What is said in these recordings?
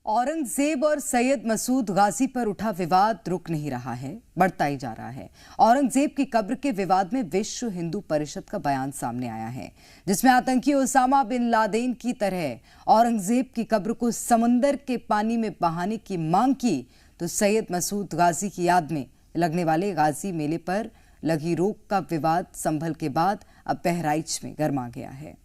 औरंगजेब और सैयद मसूद गाजी पर उठा विवाद रुक नहीं रहा है, बढ़ता ही जा रहा है। औरंगजेब की कब्र के विवाद में विश्व हिंदू परिषद का बयान सामने आया है, जिसमें आतंकी ओसामा बिन लादेन की तरह औरंगजेब की कब्र को समंदर के पानी में बहाने की मांग की, तो सैयद मसूद गाजी की याद में लगने वाले गाजी मेले पर लगी रोक का विवाद संभल के बाद अब बहराइच में गर्मा गया है।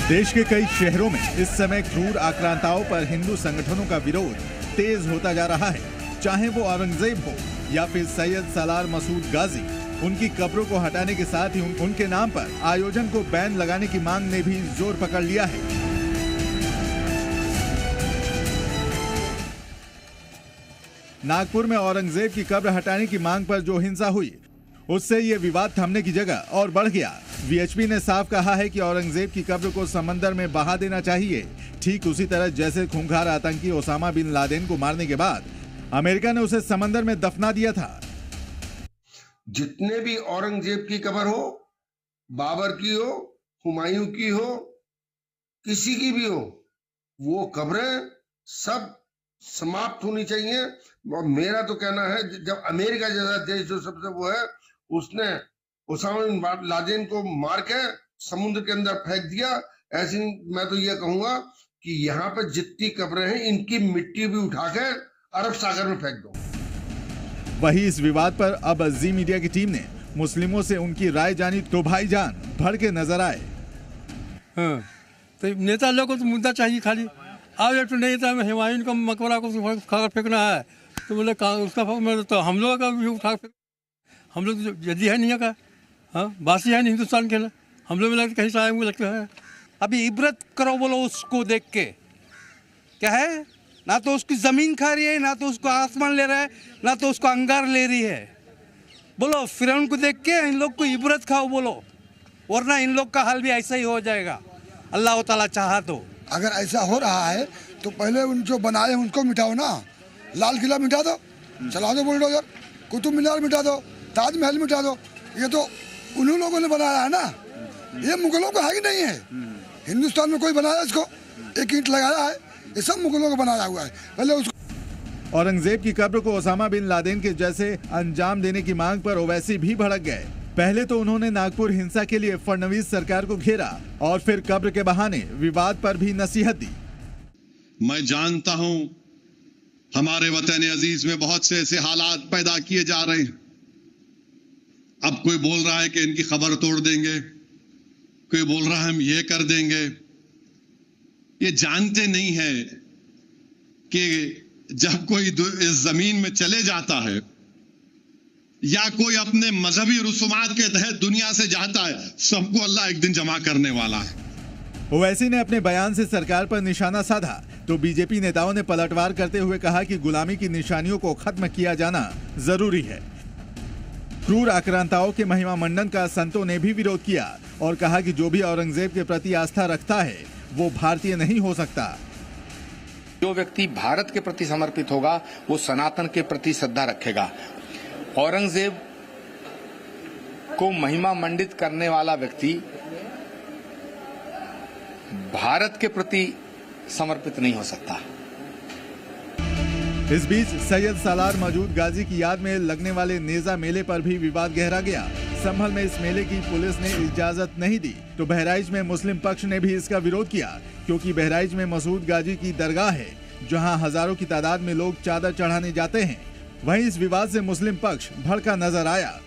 देश के कई शहरों में इस समय क्रूर आक्रांताओं पर हिंदू संगठनों का विरोध तेज होता जा रहा है। चाहे वो औरंगजेब हो या फिर सैयद सलार मसूद गाजी, उनकी कब्रों को हटाने के साथ ही उनके नाम पर आयोजन को बैन लगाने की मांग ने भी जोर पकड़ लिया है। नागपुर में औरंगजेब की कब्र हटाने की मांग पर जो हिंसा हुई, उससे ये विवाद थमने की जगह और बढ़ गया। वीएचपी ने साफ कहा है कि औरंगजेब की कब्र को समंदर में बहा देना चाहिए, ठीक उसी तरह जैसे खूंखार आतंकी ओसामा बिन लादेन को मारने के बाद अमेरिका ने उसे समंदर में दफना दिया था। जितने भी औरंगजेब की कब्र हो, बाबर की हो, हुमायूं की हो, किसी की भी हो, वो कब्रें सब समाप्त होनी चाहिए। और मेरा तो कहना है, जब अमेरिका जैसा देश जो सबसे वो है, उसने ओसामा बिन लादेन को मार के समुद्र के अंदर फेंक दिया, ऐसी मैं तो ये कहूंगा कि यहाँ पे जितनी कब्रें हैं, इनकी मिट्टी भी उठा के अरब सागर में फेंक दो। वही इस विवाद पर अब जी मीडिया की टीम ने मुस्लिमों से उनकी राय जानी, तो भाईजान भड़ के नजर आए। हाँ, तो नेता लोग को तो मुद्दा चाहिए खाली। आज तो नेता में हुमायूं का मकबरा को उठा फेंकना है, तो बोले उसका तो हम लोग का भी उठा फेंक, हम लोग जल्दी है नहीं का, हाँ बासी है नहीं हिंदुस्तान के, हम लोग में कहीं से आए हुए लगता है। अभी इबरत करो बोलो उसको देख के, क्या है, ना तो उसकी जमीन खा रही है, ना तो उसको आसमान ले रहा है, ना तो उसको अंगार ले रही है। बोलो फिरौन को देख के इन लोग को इबरत खाओ बोलो, वरना इन लोग का हाल भी ऐसा ही हो जाएगा, अल्लाह ताला चाहा तो। अगर ऐसा हो रहा है तो पहले उन जो बनाए उनको मिटाओ ना। लाल किला मिटा दो, चला दो बुलडोजर, कुतुब मीनार मिटा दो, ताजमहल मिटा दो। ये तो उन्हीं लोगों ने बनाया है ना, ये मुगलों का है कि नहीं है? हिंदुस्तान में कोई बनाया इसको? एक ईंट लगाया है, ये सब मुगलों को बनाया हुआ है। पहले उसको। औरंगजेब की कब्र को ओसामा बिन लादेन के जैसे अंजाम देने की मांग पर ओवैसी भी भड़क गए। पहले तो उन्होंने नागपुर हिंसा के लिए फडणवीस सरकार को घेरा और फिर कब्र के बहाने विवाद पर भी नसीहत दी। मैं जानता हूं हमारे वतन अजीज में बहुत से ऐसे हालात पैदा किए जा रहे हैं। अब कोई बोल रहा है कि इनकी खबर तोड़ देंगे, कोई बोल रहा है हम ये कर देंगे। ये जानते नहीं है कि जब कोई इस जमीन में चले जाता है या कोई अपने मजहबी रसूमात के तहत दुनिया से जाता है, सबको अल्लाह एक दिन जमा करने वाला है। ओवैसी ने अपने बयान से सरकार पर निशाना साधा, तो बीजेपी नेताओं ने पलटवार करते हुए कहा कि गुलामी की निशानियों को खत्म किया जाना जरूरी है। क्रूर आक्रांताओं के महिमा मंडन का संतों ने भी विरोध किया और कहा कि जो भी औरंगजेब के प्रति आस्था रखता है वो भारतीय नहीं हो सकता। जो व्यक्ति भारत के प्रति समर्पित होगा वो सनातन के प्रति श्रद्धा रखेगा। औरंगजेब को महिमा मंडित करने वाला व्यक्ति भारत के प्रति समर्पित नहीं हो सकता। इस बीच सैयद सलार मसूद गाजी की याद में लगने वाले नेजा मेले पर भी विवाद गहरा गया। संभल में इस मेले की पुलिस ने इजाजत नहीं दी, तो बहराइच में मुस्लिम पक्ष ने भी इसका विरोध किया, क्योंकि बहराइच में मसूद गाजी की दरगाह है, जहां हजारों की तादाद में लोग चादर चढ़ाने जाते हैं। वहीं इस विवाद से मुस्लिम पक्ष भड़का नजर आया।